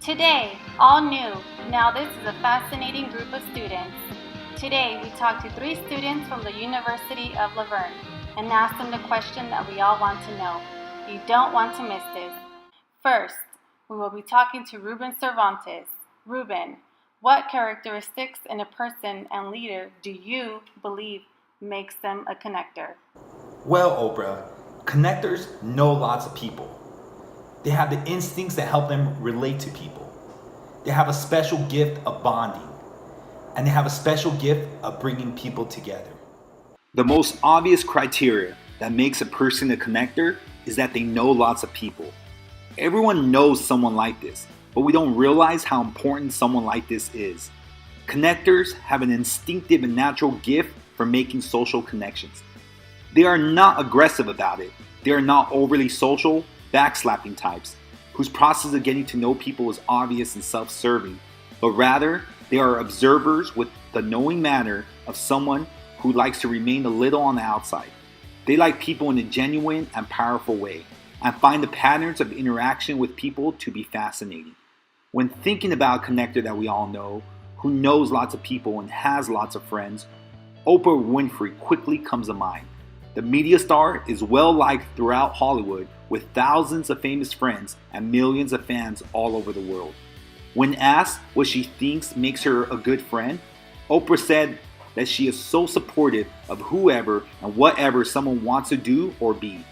Today, all new. Now this is a fascinating group of students. Today, we talked to 3 students from the University of La Verne and asked them the question that we all want to know. You don't want to miss this. First, we will be talking to Ruben Cervantes. Ruben, what characteristics in a person and leader do you believe makes them a connector? Well, Oprah, connectors know lots of people. They have the instincts that help them relate to people. They have a special gift of bonding, and they have a special gift of bringing people together. The most obvious criteria that makes a person a connector is that they know lots of people. Everyone knows someone like this, but we don't realize how important someone like this is. Connectors have an instinctive and natural gift for making social connections. They are not aggressive about it. They are not overly social, backslapping types, whose process of getting to know people is obvious and self-serving, but rather they are observers with the knowing manner of someone who likes to remain a little on the outside. They like people in a genuine and powerful way, and find the patterns of interaction with people to be fascinating. When thinking about a connector that we all know, who knows lots of people and has lots of friends, Oprah Winfrey quickly comes to mind. The media star is well liked throughout Hollywood with thousands of famous friends and millions of fans all over the world. When asked what she thinks makes her a good friend, Oprah said that she is so supportive of whoever and whatever someone wants to do or be.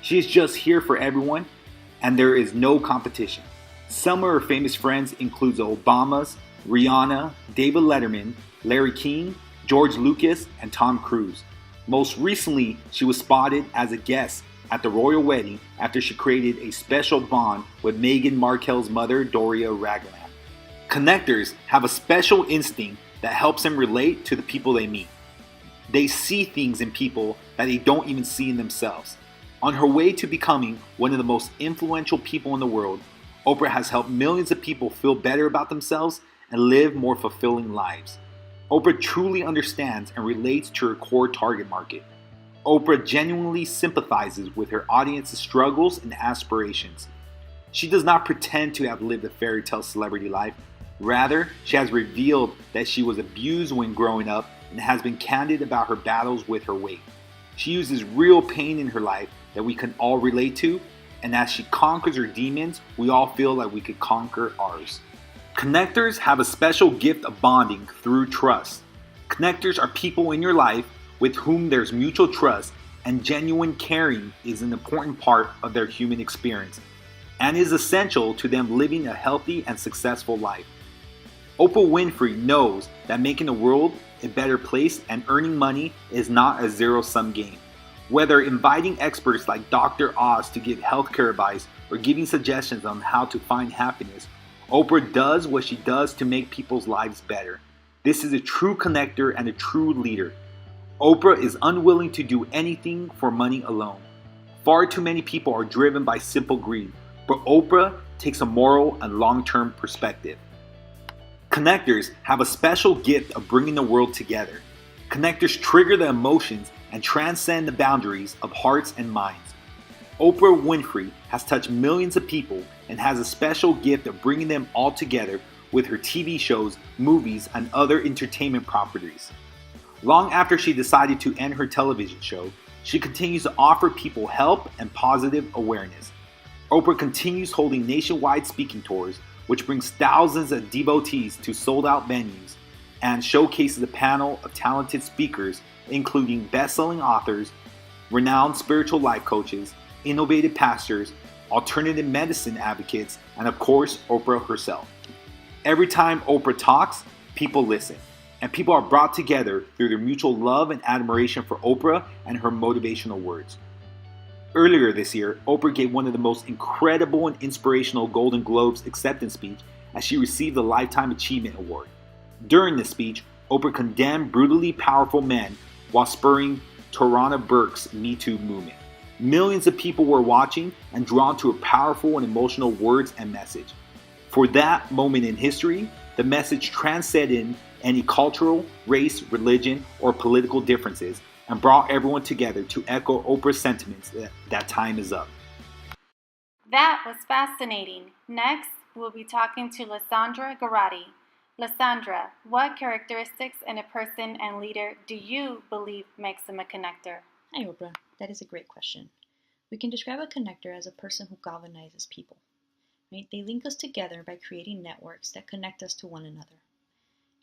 She is just here for everyone, and there is no competition. Some of her famous friends include the Obamas, Rihanna, David Letterman, Larry King, George Lucas, and Tom Cruise. Most recently, she was spotted as a guest at the royal wedding after she created a special bond with Meghan Markle's mother, Doria Ragland. Connectors have a special instinct that helps them relate to the people they meet. They see things in people that they don't even see in themselves. On her way to becoming one of the most influential people in the world, Oprah has helped millions of people feel better about themselves and live more fulfilling lives. Oprah truly understands and relates to her core target market. Oprah genuinely sympathizes with her audience's struggles and aspirations. She does not pretend to have lived a fairy tale celebrity life. Rather, she has revealed that she was abused when growing up and has been candid about her battles with her weight. She uses real pain in her life that we can all relate to, and as she conquers her demons, we all feel like we could conquer ours. Connectors have a special gift of bonding through trust. Connectors are people in your life with whom there's mutual trust, and genuine caring is an important part of their human experience and is essential to them living a healthy and successful life. Oprah Winfrey knows that making the world a better place and earning money is not a zero-sum game. Whether inviting experts like Dr. Oz to give healthcare advice or giving suggestions on how to find happiness, Oprah does what she does to make people's lives better. This is a true connector and a true leader. Oprah is unwilling to do anything for money alone. Far too many people are driven by simple greed, but Oprah takes a moral and long-term perspective. Connectors have a special gift of bringing the world together. Connectors trigger the emotions and transcend the boundaries of hearts and minds. Oprah Winfrey has touched millions of people and has a special gift of bringing them all together with her TV shows, movies, and other entertainment properties. Long after she decided to end her television show, she continues to offer people help and positive awareness. Oprah continues holding nationwide speaking tours, which brings thousands of devotees to sold-out venues and showcases a panel of talented speakers, including best-selling authors, renowned spiritual life coaches, innovative pastors, alternative medicine advocates, and of course, Oprah herself. Every time Oprah talks, people listen, and people are brought together through their mutual love and admiration for Oprah and her motivational words. Earlier this year, Oprah gave one of the most incredible and inspirational Golden Globes acceptance speech as she received the Lifetime Achievement Award. During this speech, Oprah condemned brutally powerful men while spurring Tarana Burke's Me Too movement. Millions of people were watching and drawn to her powerful and emotional words and message. For that moment in history, the message transcended any cultural, race, religion, or political differences and brought everyone together to echo Oprah's sentiments that time is up. That was fascinating. Next, we will be talking to Lysandra Garatti. Lysandra, what characteristics in a person and leader do you believe makes them a connector? Hi, Oprah. That is a great question. We can describe a connector as a person who galvanizes people. Right? They link us together by creating networks that connect us to one another.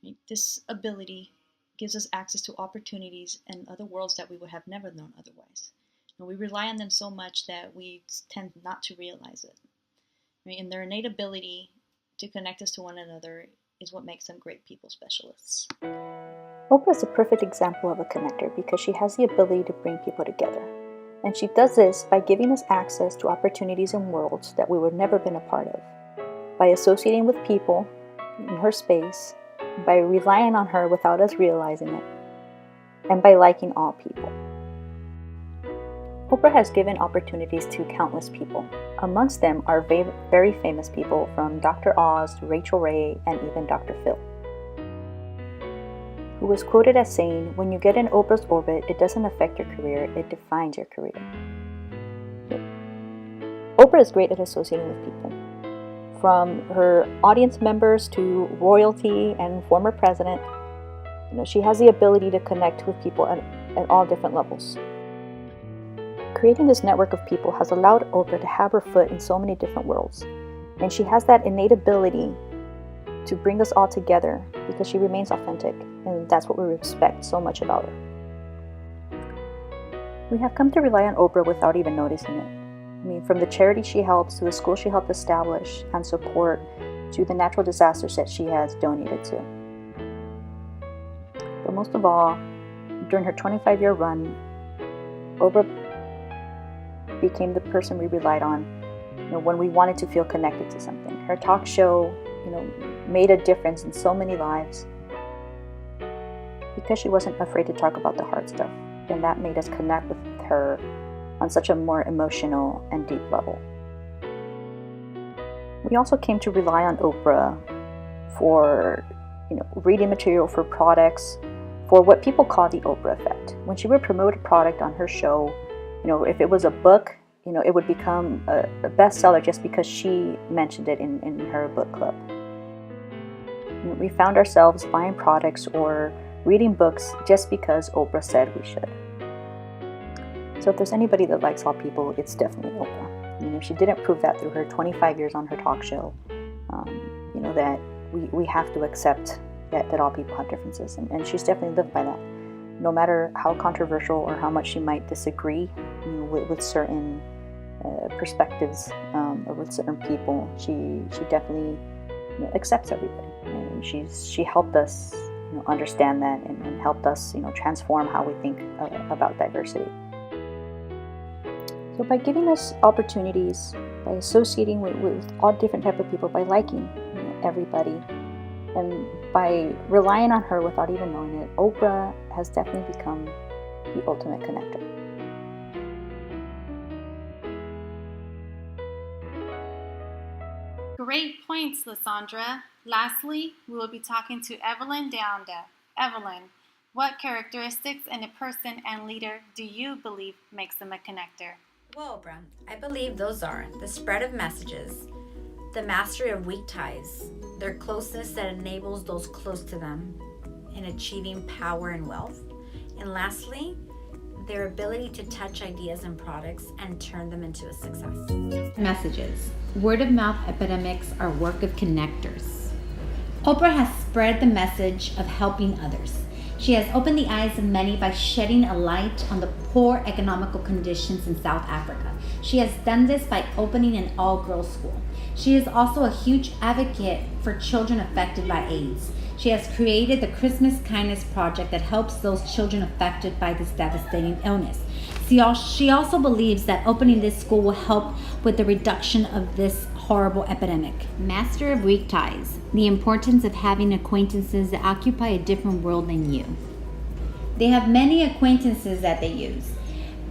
Right? This ability gives us access to opportunities and other worlds that we would have never known otherwise. And we rely on them so much that we tend not to realize it. Right? And their innate ability to connect us to one another is what makes them great people specialists. Oprah is a perfect example of a connector because she has the ability to bring people together. And she does this by giving us access to opportunities and worlds that we would never been a part of, by associating with people in her space, by relying on her without us realizing it, and by liking all people. Oprah has given opportunities to countless people. Amongst them are very famous people from Dr. Oz to Rachel Ray and even Dr. Phil, who was quoted as saying, "When you get in Oprah's orbit, it doesn't affect your career, it defines your career." Oprah is great at associating with people. From her audience members to royalty and former president, she has the ability to connect with people at all different levels. Creating this network of people has allowed Oprah to have her foot in so many different worlds. And she has that innate ability to bring us all together because she remains authentic, and that's what we respect so much about her. We have come to rely on Oprah without even noticing it. I mean, from the charity she helps, to the school she helped establish and support, to the natural disasters that she has donated to. But most of all, during her 25-year run, Oprah became the person we relied on, when we wanted to feel connected to something. Her talk show, made a difference in so many lives because she wasn't afraid to talk about the hard stuff, and that made us connect with her on such a more emotional and deep level. We also came to rely on Oprah for, reading material for products, for what people call the Oprah effect. When she would promote a product on her show, if it was a book, it would become a bestseller just because she mentioned it in her book club. We found ourselves buying products or reading books just because Oprah said we should. So if there's anybody that likes all people, it's definitely Oprah. She didn't prove that through her 25 years on her talk show, that we have to accept that all people have differences. And she's definitely lived by that. No matter how controversial or how much she might disagree with certain perspectives or with certain people, she definitely accepts everybody. And she helped us understand that and helped us transform how we think about diversity. So by giving us opportunities, by associating with all different type of people, by liking everybody, and by relying on her without even knowing it, Oprah has definitely become the ultimate connector. Great points, Lysandra. Lastly, we will be talking to Evelyn Deanda. Evelyn, what characteristics in a person and leader do you believe makes them a connector? Well, Oprah, I believe those are the spread of messages, the mastery of weak ties, their closeness that enables those close to them in achieving power and wealth, and lastly, their ability to touch ideas and products and turn them into a success. Messages. Word of mouth epidemics are work of connectors. Oprah has spread the message of helping others. She has opened the eyes of many by shedding a light on the poor economical conditions in South Africa. She has done this by opening an all-girls school. She is also a huge advocate for children affected by AIDS. She has created the Christmas Kindness Project that helps those children affected by this devastating illness. She also believes that opening this school will help with the reduction of this horrible epidemic. Master of weak ties. The importance of having acquaintances that occupy a different world than you. They have many acquaintances that they use.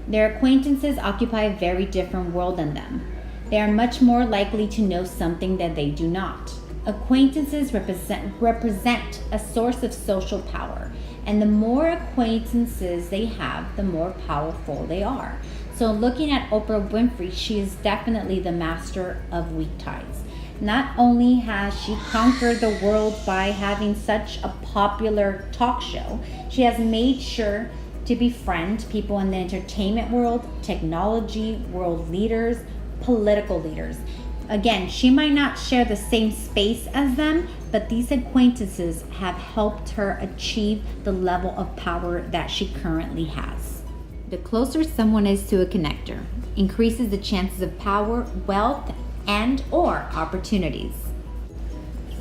Their acquaintances occupy a very different world than them. They are much more likely to know something that they do not. Acquaintances represent a source of social power, and the more acquaintances they have, the more powerful they are. So looking at Oprah Winfrey, she is definitely the master of weak ties. Not only has she conquered the world by having such a popular talk show, she has made sure to befriend people in the entertainment world, technology, world leaders, political leaders. Again, she might not share the same space as them, but these acquaintances have helped her achieve the level of power that she currently has. The closer someone is to a connector, increases the chances of power, wealth, and or opportunities.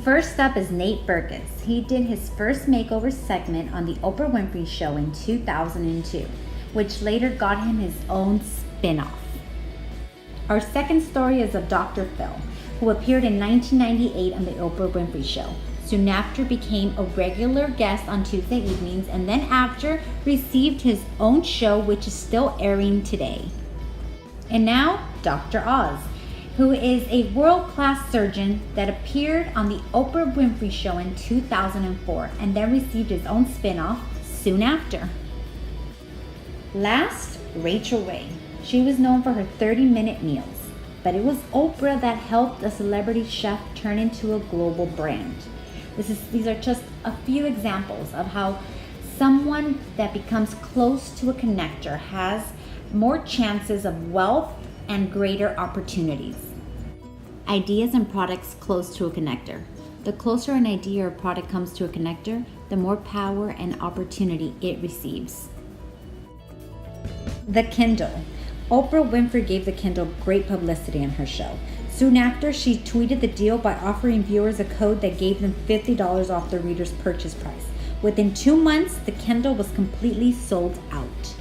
First up is Nate Berkus. He did his first makeover segment on the Oprah Winfrey Show in 2002, which later got him his own spin-off. Our second story is of Dr. Phil, who appeared in 1998 on the Oprah Winfrey Show. Soon after became a regular guest on Tuesday evenings, and then after received his own show, which is still airing today. And now, Dr. Oz, who is a world-class surgeon that appeared on the Oprah Winfrey Show in 2004 and then received his own spin-off soon after. Last, Rachel Ray. She was known for her 30-minute meals, but it was Oprah that helped a celebrity chef turn into a global brand. These are just a few examples of how someone that becomes close to a connector has more chances of wealth and greater opportunities. Ideas and products close to a connector. The closer an idea or product comes to a connector, the more power and opportunity it receives. The Kindle. Oprah Winfrey gave the Kindle great publicity on her show. Soon after, she tweeted the deal by offering viewers a code that gave them $50 off the reader's purchase price. Within 2 months, the Kindle was completely sold out.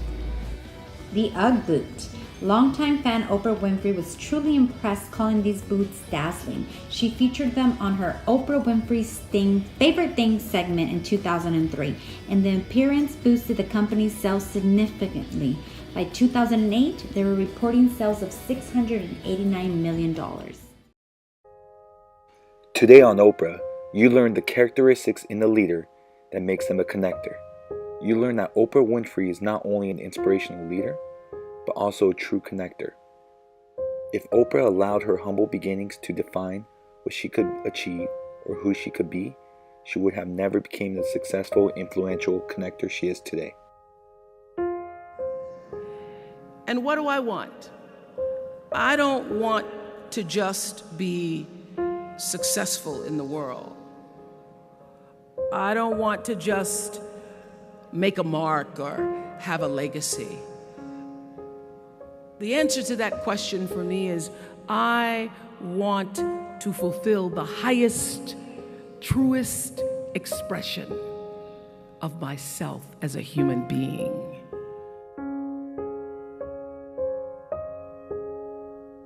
The UGG boot. Longtime fan Oprah Winfrey was truly impressed, calling these boots dazzling. She featured them on her Oprah Winfrey's Favorite Things segment in 2003, and the appearance boosted the company's sales significantly. By 2008, they were reporting sales of $689 million. Today on Oprah, you learn the characteristics in a leader that makes them a connector. You learn that Oprah Winfrey is not only an inspirational leader, but also a true connector. If Oprah allowed her humble beginnings to define what she could achieve or who she could be, she would have never become the successful, influential connector she is today. And what do I want? I don't want to just be successful in the world. I don't want to just make a mark or have a legacy. The answer to that question for me is I want to fulfill the highest, truest expression of myself as a human being.